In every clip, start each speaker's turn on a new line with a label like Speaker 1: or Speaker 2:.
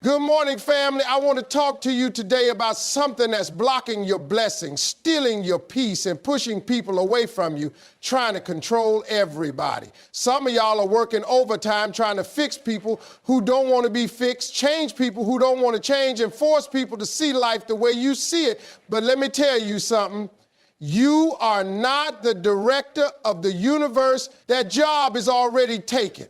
Speaker 1: Good morning, family. I want to talk to you today about something that's blocking your blessings, stealing your peace, and pushing people away from you, trying to control everybody. Some of y'all are working overtime trying to fix people who don't want to be fixed, change people who don't want to change, and force people to see life the way you see it. But let me tell you something. You are not the director of the universe. That job is already taken.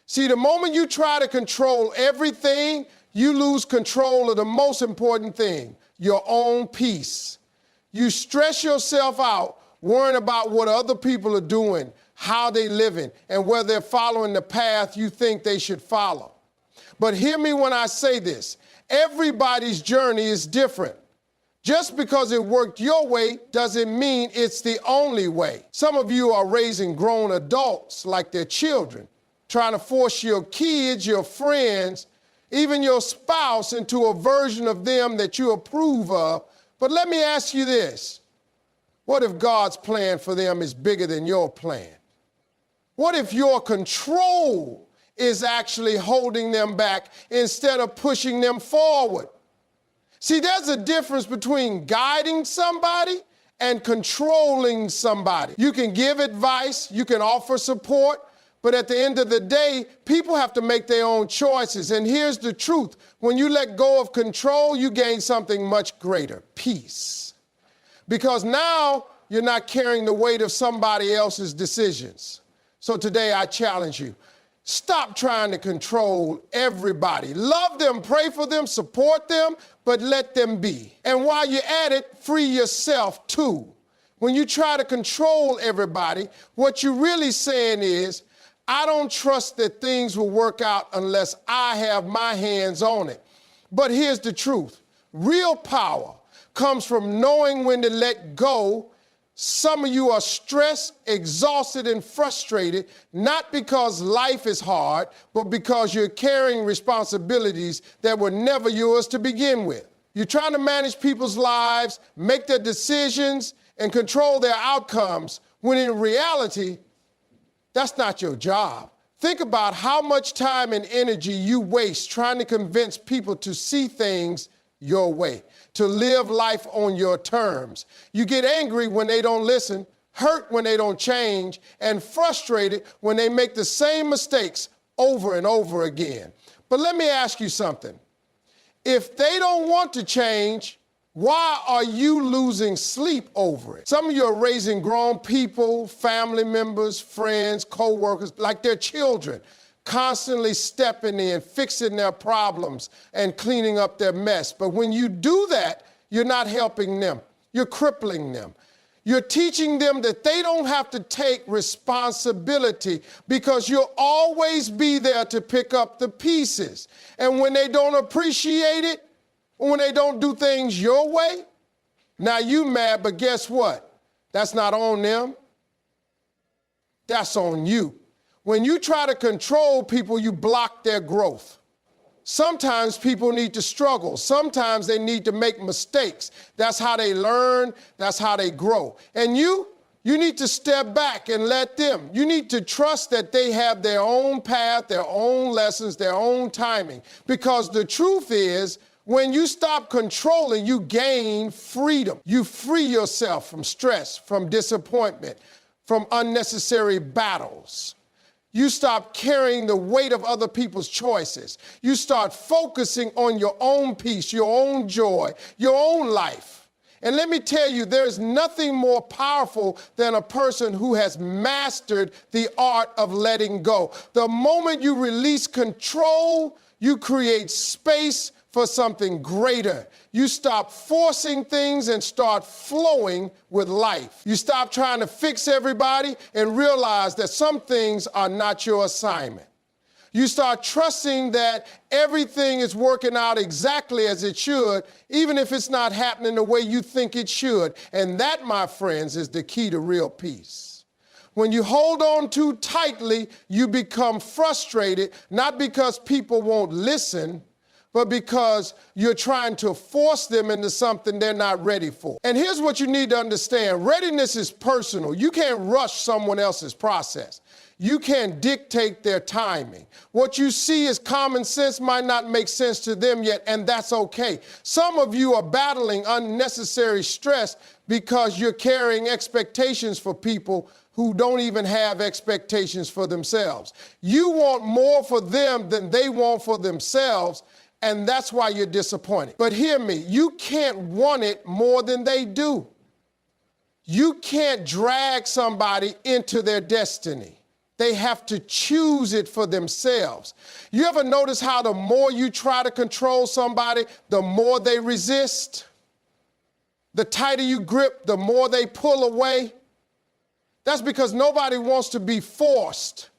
Speaker 1: See, the moment you try to control everything, you lose control of the most important thing, your own peace. You stress yourself out worrying about what other people are doing, how they're living, and whether they're following the path you think they should follow. But hear me when I say this. Everybody's journey is different. Just because it worked your way doesn't mean it's the only way. Some of you are raising grown adults like they're children, trying to force your kids, your friends, even your spouse into a version of them that you approve of. But let me ask you this. What if God's plan for them is bigger than your plan? What if your control is actually holding them back instead of pushing them forward? See, there's a difference between guiding somebody and controlling somebody. You can give advice, you can offer support, but at the end of the day, people have to make their own choices. And here's the truth. When you let go of control, you gain something much greater, peace. Because now you're not carrying the weight of somebody else's decisions. So today I challenge you. Stop trying to control everybody. Love them, pray for them, support them, but let them be. And while you're at it, free yourself too. When you try to control everybody, what you're really saying is, I don't trust that things will work out unless I have my hands on it. But here's the truth. Real power comes from knowing when to let go. Some of you are stressed, exhausted, and frustrated, not because life is hard, but because you're carrying responsibilities that were never yours to begin with. You're trying to manage people's lives, make their decisions, and control their outcomes, when in reality, that's not your job. Think about how much time and energy you waste trying to convince people to see things your way, to live life on your terms. You get angry when they don't listen, hurt when they don't change, and frustrated when they make the same mistakes over and over again. But let me ask you something. If they don't want to change, why are you losing sleep over it? Some of you are raising grown people, family members, friends, co-workers, like they're children, constantly stepping in, fixing their problems, and cleaning up their mess. But when you do that, you're not helping them. You're crippling them. You're teaching them that they don't have to take responsibility because you'll always be there to pick up the pieces. And when they don't appreciate it, when they don't do things your way, now you mad, but guess what? That's not on them. That's on you. When you try to control people, you block their growth. Sometimes people need to struggle. Sometimes they need to make mistakes. That's how they learn. That's how they grow. And you need to step back and let them. You need to trust that they have their own path, their own lessons, their own timing. Because the truth is, when you stop controlling, you gain freedom. You free yourself from stress, from disappointment, from unnecessary battles. You stop carrying the weight of other people's choices. You start focusing on your own peace, your own joy, your own life. And let me tell you, there's nothing more powerful than a person who has mastered the art of letting go. The moment you release control, you create space for something greater. You stop forcing things and start flowing with life. You stop trying to fix everybody and realize that some things are not your assignment. You start trusting that everything is working out exactly as it should, even if it's not happening the way you think it should. And that, my friends, is the key to real peace. When you hold on too tightly, you become frustrated, not because people won't listen, but because you're trying to force them into something they're not ready for. And here's what you need to understand. Readiness is personal. You can't rush someone else's process. You can't dictate their timing. What you see as common sense might not make sense to them yet, and that's okay. Some of you are battling unnecessary stress because you're carrying expectations for people who don't even have expectations for themselves. You want more for them than they want for themselves, and that's why you're disappointed. But hear me, you can't want it more than they do. You can't drag somebody into their destiny. They have to choose it for themselves. You ever notice how the more you try to control somebody, the more they resist? The tighter you grip, the more they pull away. That's because nobody wants to be forced.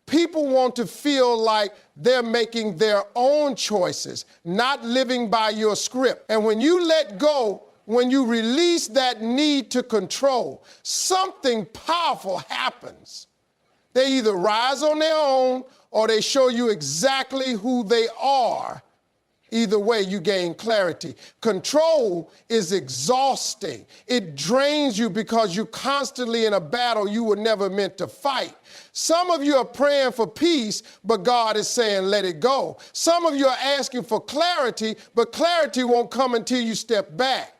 Speaker 1: People want to feel like they're making their own choices, not living by your script. And when you let go, when you release that need to control, something powerful happens. They either rise on their own or they show you exactly who they are. Either way, you gain clarity. Control is exhausting. It drains you because you're constantly in a battle you were never meant to fight. Some of you are praying for peace, but God is saying, let it go. Some of you are asking for clarity, but clarity won't come until you step back.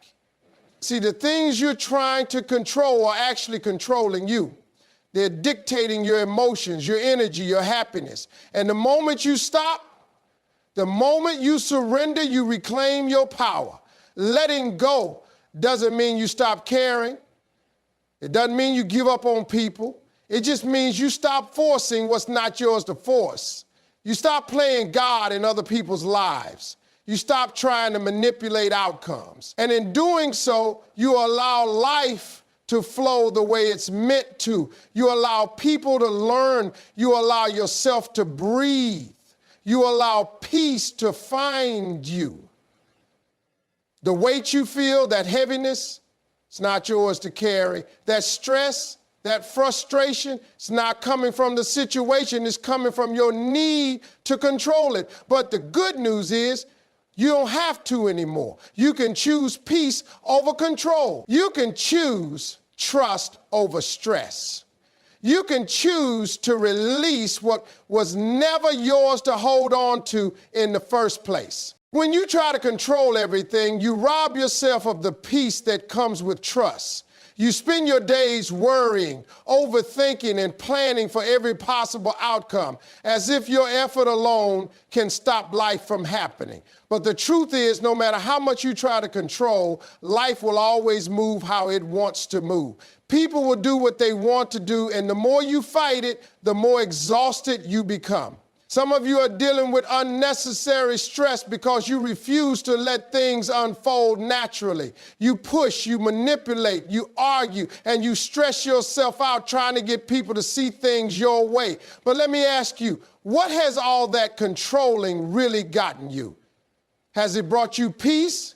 Speaker 1: See, the things you're trying to control are actually controlling you. They're dictating your emotions, your energy, your happiness. And the moment you stop, the moment you surrender, you reclaim your power. Letting go doesn't mean you stop caring. It doesn't mean you give up on people. It just means you stop forcing what's not yours to force. You stop playing God in other people's lives. You stop trying to manipulate outcomes. And in doing so, you allow life to flow the way it's meant to. You allow people to learn. You allow yourself to breathe. You allow peace to find you. The weight you feel, that heaviness, it's not yours to carry. That stress, that frustration, it's not coming from the situation, it's coming from your need to control it. But the good news is, you don't have to anymore. You can choose peace over control. You can choose trust over stress. You can choose to release what was never yours to hold on to in the first place. When you try to control everything, you rob yourself of the peace that comes with trust. You spend your days worrying, overthinking, and planning for every possible outcome, as if your effort alone can stop life from happening. But the truth is, no matter how much you try to control, life will always move how it wants to move. People will do what they want to do, and the more you fight it, the more exhausted you become. Some of you are dealing with unnecessary stress because you refuse to let things unfold naturally. You push, you manipulate, you argue, and you stress yourself out trying to get people to see things your way. But let me ask you, what has all that controlling really gotten you? Has it brought you peace?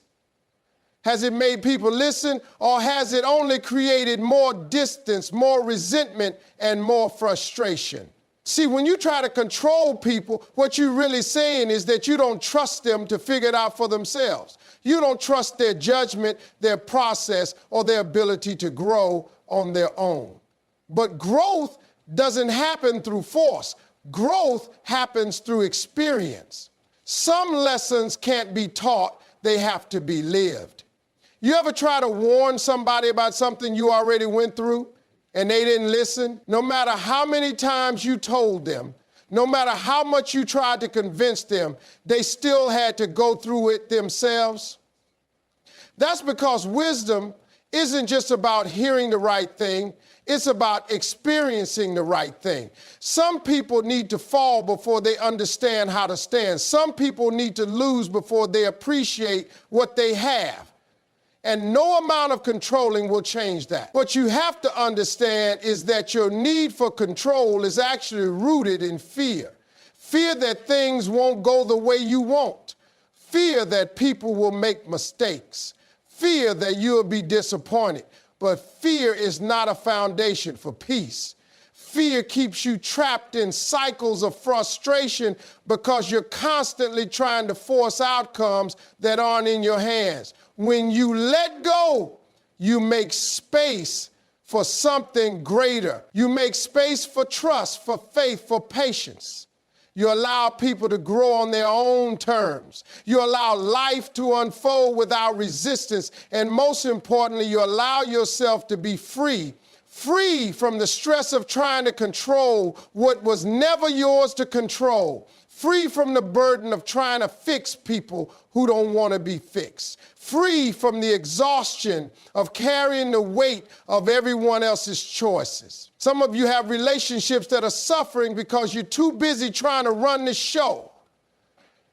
Speaker 1: Has it made people listen? Or has it only created more distance, more resentment, and more frustration? See, when you try to control people, what you're really saying is that you don't trust them to figure it out for themselves. You don't trust their judgment, their process, or their ability to grow on their own. But growth doesn't happen through force. Growth happens through experience. Some lessons can't be taught, they have to be lived. You ever try to warn somebody about something you already went through? And they didn't listen? No matter how many times you told them, no matter how much you tried to convince them, they still had to go through it themselves. That's because wisdom isn't just about hearing the right thing, it's about experiencing the right thing. Some people need to fall before they understand how to stand. Some people need to lose before they appreciate what they have. And no amount of controlling will change that. What you have to understand is that your need for control is actually rooted in fear. Fear that things won't go the way you want. Fear that people will make mistakes. Fear that you'll be disappointed. But fear is not a foundation for peace. Fear keeps you trapped in cycles of frustration because you're constantly trying to force outcomes that aren't in your hands. When you let go, you make space for something greater. You make space for trust, for faith, for patience. You allow people to grow on their own terms. You allow life to unfold without resistance. And most importantly, you allow yourself to be free from the stress of trying to control what was never yours to control. Free from the burden of trying to fix people who don't want to be fixed. Free from the exhaustion of carrying the weight of everyone else's choices. Some of you have relationships that are suffering because you're too busy trying to run the show.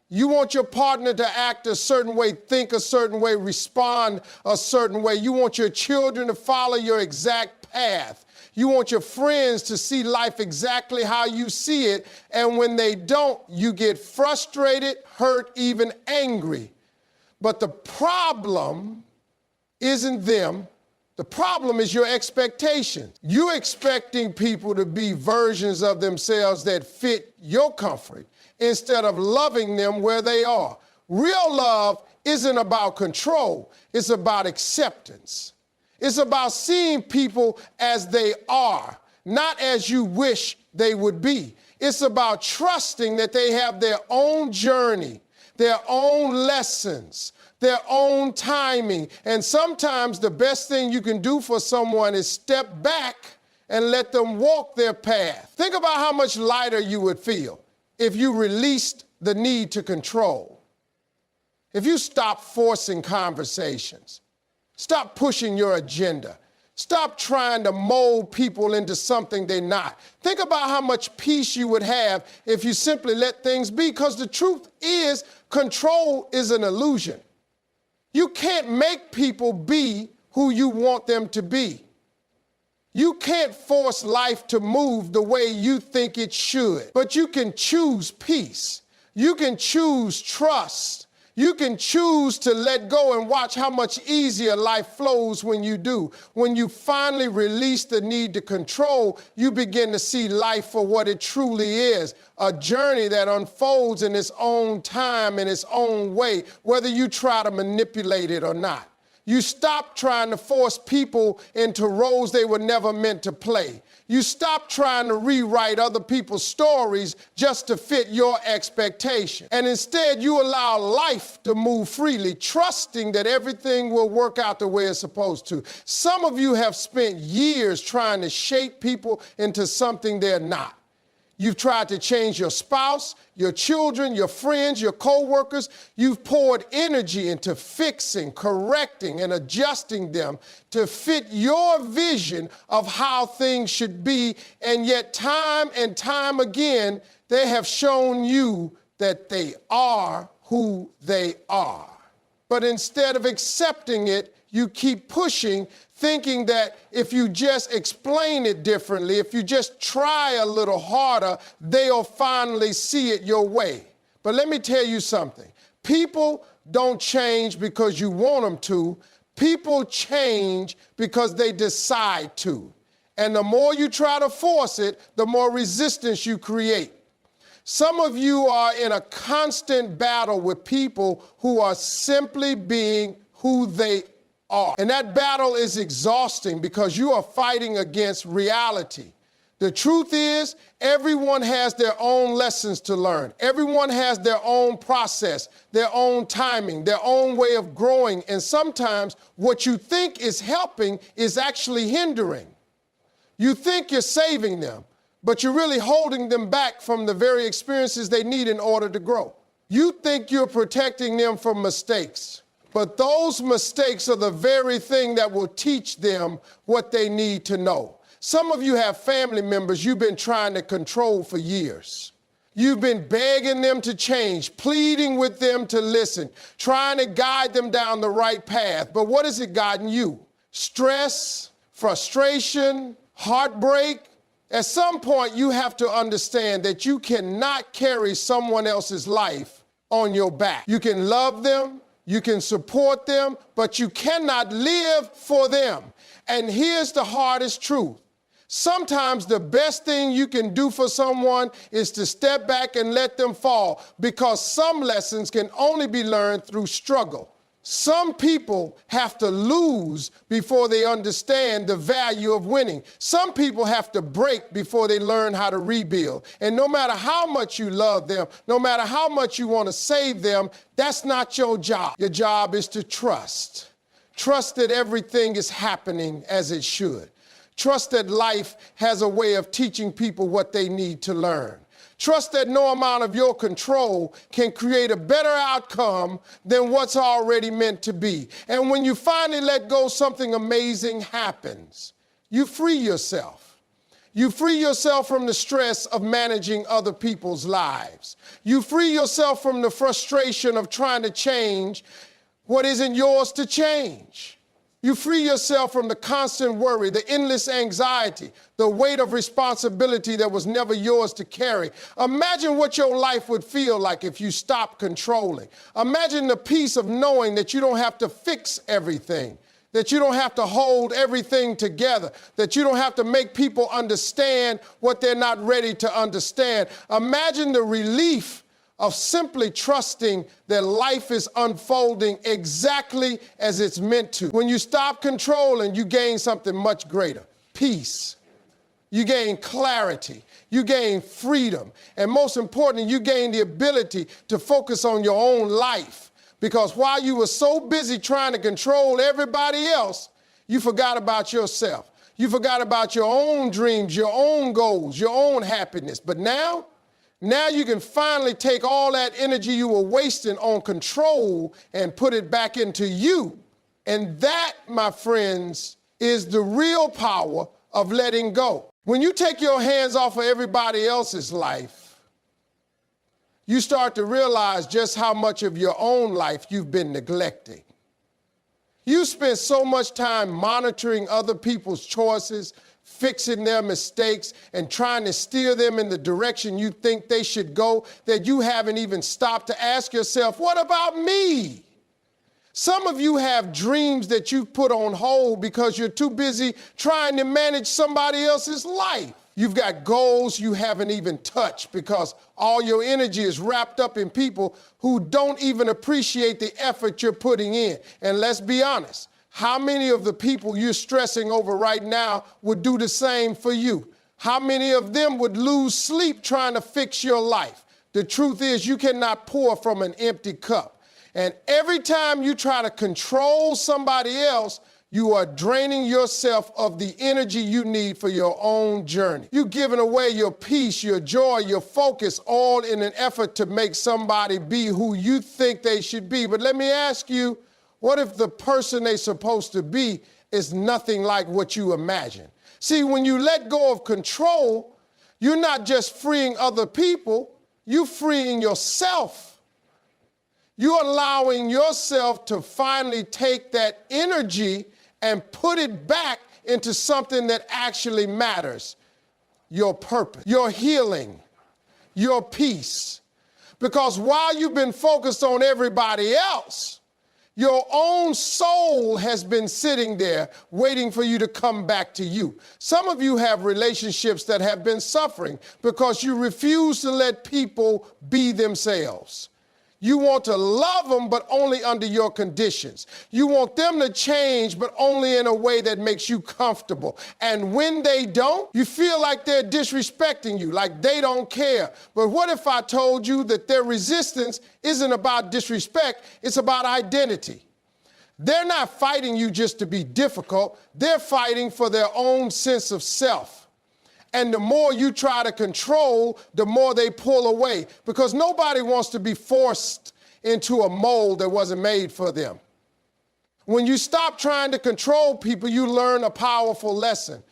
Speaker 1: You want your partner to act a certain way, think a certain way, respond a certain way. You want your children to follow your exact path. You want your friends to see life exactly how you see it, and when they don't, you get frustrated, hurt, even angry. But the problem isn't them. The problem is your expectations. You're expecting people to be versions of themselves that fit your comfort instead of loving them where they are. Real love isn't about control. It's about acceptance. It's about seeing people as they are, not as you wish they would be. It's about trusting that they have their own journey, their own lessons, their own timing. And sometimes the best thing you can do for someone is step back and let them walk their path. Think about how much lighter you would feel if you released the need to control. If you stop forcing conversations, stop pushing your agenda. Stop trying to mold people into something they're not. Think about how much peace you would have if you simply let things be, because the truth is, control is an illusion. You can't make people be who you want them to be. You can't force life to move the way you think it should, but you can choose peace. You can choose trust. You can choose to let go and watch how much easier life flows when you do. When you finally release the need to control, you begin to see life for what it truly is, a journey that unfolds in its own time, in its own way, whether you try to manipulate it or not. You stop trying to force people into roles they were never meant to play. You stop trying to rewrite other people's stories just to fit your expectation. And instead, you allow life to move freely, trusting that everything will work out the way it's supposed to. Some of you have spent years trying to shape people into something they're not. You've tried to change your spouse, your children, your friends, your co-workers. You've poured energy into fixing, correcting, and adjusting them to fit your vision of how things should be. And yet time and time again, they have shown you that they are who they are. But instead of accepting it, you keep pushing, thinking that if you just explain it differently, if you just try a little harder, they'll finally see it your way. But let me tell you something. People don't change because you want them to. People change because they decide to. And the more you try to force it, the more resistance you create. Some of you are in a constant battle with people who are simply being who they are. And that battle is exhausting because you are fighting against reality. The truth is, everyone has their own lessons to learn. Everyone has their own process, their own timing, their own way of growing. And sometimes what you think is helping is actually hindering. You think you're saving them, but you're really holding them back from the very experiences they need in order to grow. You think you're protecting them from mistakes, but those mistakes are the very thing that will teach them what they need to know. Some of you have family members you've been trying to control for years. You've been begging them to change, pleading with them to listen, trying to guide them down the right path. But what has it gotten you? Stress, frustration, heartbreak. At some point, you have to understand that you cannot carry someone else's life on your back. You can love them, you can support them, but you cannot live for them. And here's the hardest truth. Sometimes the best thing you can do for someone is to step back and let them fall, because some lessons can only be learned through struggle. Some people have to lose before they understand the value of winning. Some people have to break before they learn how to rebuild. And no matter how much you love them, no matter how much you want to save them, that's not your job. Your job is to trust. Trust that everything is happening as it should. Trust that life has a way of teaching people what they need to learn. Trust that no amount of your control can create a better outcome than what's already meant to be. And when you finally let go, something amazing happens. You free yourself. You free yourself from the stress of managing other people's lives. You free yourself from the frustration of trying to change what isn't yours to change. You free yourself from the constant worry, the endless anxiety, the weight of responsibility that was never yours to carry. Imagine what your life would feel like if you stopped controlling. Imagine the peace of knowing that you don't have to fix everything, that you don't have to hold everything together, that you don't have to make people understand what they're not ready to understand. Imagine the relief of simply trusting that life is unfolding exactly as it's meant to. When you stop controlling, you gain something much greater: peace. You gain clarity. You gain freedom. And most importantly, you gain the ability to focus on your own life. Because while you were so busy trying to control everybody else, you forgot about yourself. You forgot about your own dreams, your own goals, your own happiness. But now you can finally take all that energy you were wasting on control and put it back into you. And that, my friends, is the real power of letting go. When you take your hands off of everybody else's life, you start to realize just how much of your own life you've been neglecting. You spend so much time monitoring other people's choices, fixing their mistakes, and trying to steer them in the direction you think they should go, that you haven't even stopped to ask yourself, what about me? Some of you have dreams that you've put on hold because you're too busy trying to manage somebody else's life. You've got goals you haven't even touched because all your energy is wrapped up in people who don't even appreciate the effort you're putting in. And let's be honest, how many of the people you're stressing over right now would do the same for you? How many of them would lose sleep trying to fix your life? The truth is, you cannot pour from an empty cup. And every time you try to control somebody else, you are draining yourself of the energy you need for your own journey. You're giving away your peace, your joy, your focus, all in an effort to make somebody be who you think they should be. But let me ask you, what if the person they're supposed to be is nothing like what you imagine? See, when you let go of control, you're not just freeing other people, you're freeing yourself. You're allowing yourself to finally take that energy and put it back into something that actually matters: your purpose, your healing, your peace. Because while you've been focused on everybody else, your own soul has been sitting there waiting for you to come back to you. Some of you have relationships that have been suffering because you refuse to let people be themselves. You want to love them, but only under your conditions. You want them to change, but only in a way that makes you comfortable. And when they don't, you feel like they're disrespecting you, like they don't care. But what if I told you that their resistance isn't about disrespect, it's about identity? They're not fighting you just to be difficult. They're fighting for their own sense of self. And the more you try to control, the more they pull away, because nobody wants to be forced into a mold that wasn't made for them. When you stop trying to control people, you learn a powerful lesson: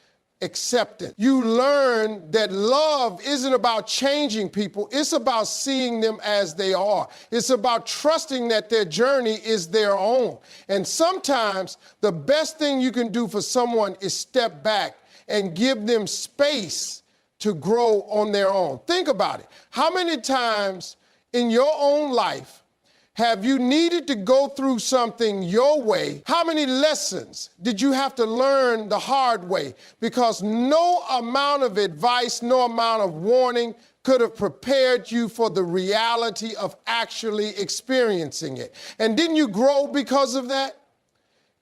Speaker 1: acceptance. You learn that love isn't about changing people, it's about seeing them as they are. It's about trusting that their journey is their own. And sometimes the best thing you can do for someone is step back and give them space to grow on their own. Think about it. How many times in your own life have you needed to go through something your way? How many lessons did you have to learn the hard way? Because no amount of advice, no amount of warning could have prepared you for the reality of actually experiencing it. And didn't you grow because of that?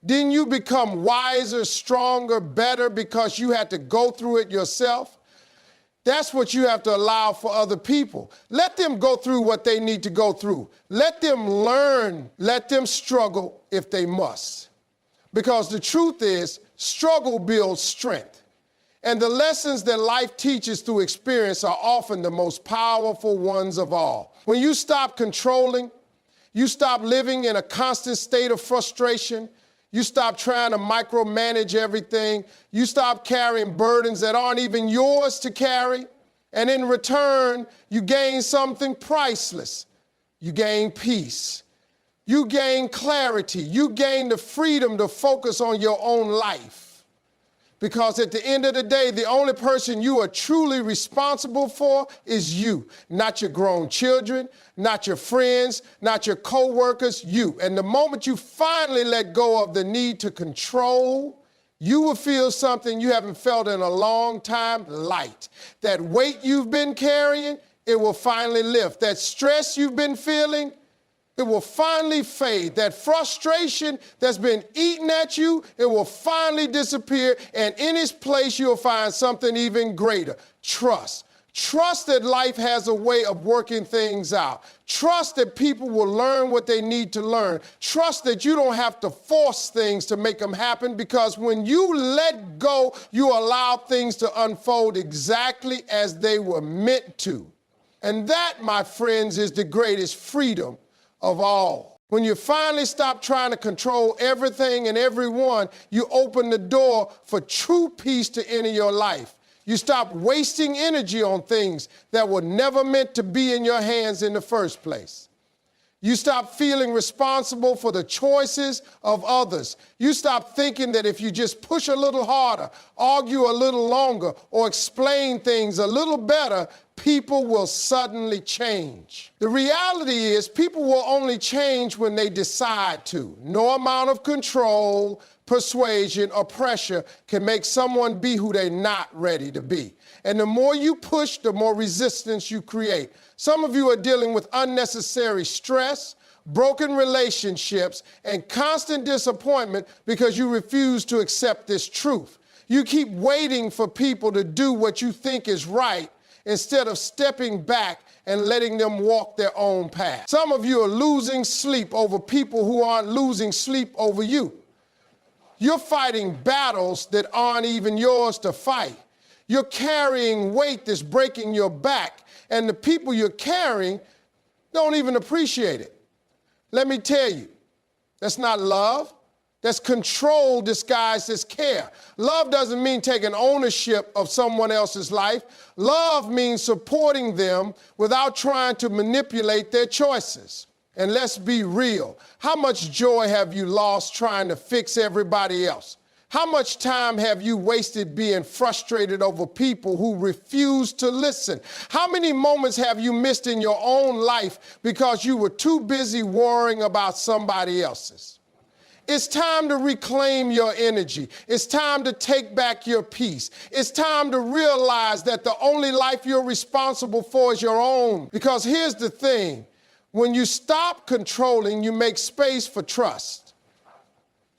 Speaker 1: Didn't you become wiser, stronger, better because you had to go through it yourself? That's what you have to allow for other people. Let them go through what they need to go through. Let them learn. Let them struggle if they must. Because the truth is, struggle builds strength. And the lessons that life teaches through experience are often the most powerful ones of all. When you stop controlling, you stop living in a constant state of frustration, you stop trying to micromanage everything. You stop carrying burdens that aren't even yours to carry. And in return, you gain something priceless. You gain peace. You gain clarity. You gain the freedom to focus on your own life. Because at the end of the day, the only person you are truly responsible for is you, not your grown children, not your friends, not your co-workers, you. And the moment you finally let go of the need to control, you will feel something you haven't felt in a long time, light. That weight you've been carrying, it will finally lift. That stress you've been feeling, it will finally fade. That frustration that's been eating at you, it will finally disappear. And in its place, you'll find something even greater. Trust. Trust that life has a way of working things out. Trust that people will learn what they need to learn. Trust that you don't have to force things to make them happen, because when you let go, you allow things to unfold exactly as they were meant to. And that, my friends, is the greatest freedom of all. When you finally stop trying to control everything and everyone, you open the door for true peace to enter your life. You stop wasting energy on things that were never meant to be in your hands in the first place. You stop feeling responsible for the choices of others. You stop thinking that if you just push a little harder, argue a little longer, or explain things a little better, people will suddenly change. The reality is, people will only change when they decide to. No amount of control, persuasion, or pressure can make someone be who they're not ready to be. And the more you push, the more resistance you create. Some of you are dealing with unnecessary stress, broken relationships, and constant disappointment because you refuse to accept this truth. You keep waiting for people to do what you think is right instead of stepping back and letting them walk their own path. Some of you are losing sleep over people who aren't losing sleep over you. You're fighting battles that aren't even yours to fight. You're carrying weight that's breaking your back, and the people you're carrying don't even appreciate it. Let me tell you, that's not love. That's control disguised as care. Love doesn't mean taking ownership of someone else's life. Love means supporting them without trying to manipulate their choices. And let's be real. How much joy have you lost trying to fix everybody else? How much time have you wasted being frustrated over people who refuse to listen? How many moments have you missed in your own life because you were too busy worrying about somebody else's? It's time to reclaim your energy. It's time to take back your peace. It's time to realize that the only life you're responsible for is your own. Because here's the thing, when you stop controlling, you make space for trust.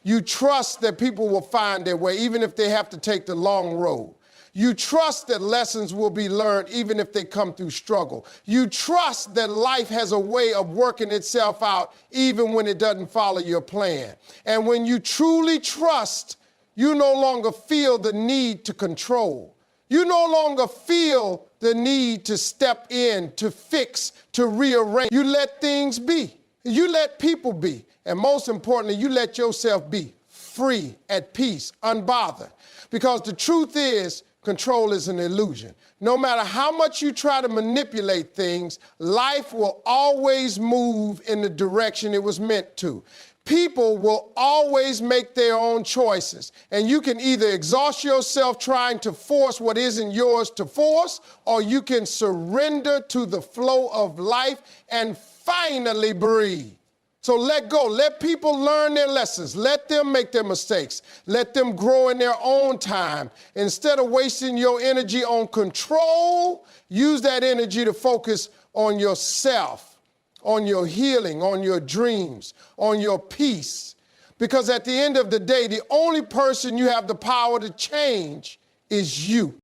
Speaker 1: You trust that people will find their way, even if they have to take the long road. You trust that lessons will be learned, even if they come through struggle. You trust that life has a way of working itself out, even when it doesn't follow your plan. And when you truly trust, you no longer feel the need to control. You no longer feel the need to step in, to fix, to rearrange. You let things be. You let people be. And most importantly, you let yourself be free, at peace, unbothered. Because the truth is, control is an illusion. No matter how much you try to manipulate things, life will always move in the direction it was meant to. People will always make their own choices, and you can either exhaust yourself trying to force what isn't yours to force, or you can surrender to the flow of life and finally breathe. So let go. Let people learn their lessons. Let them make their mistakes. Let them grow in their own time. Instead of wasting your energy on control, use that energy to focus on yourself, on your healing, on your dreams, on your peace. Because at the end of the day, the only person you have the power to change is you.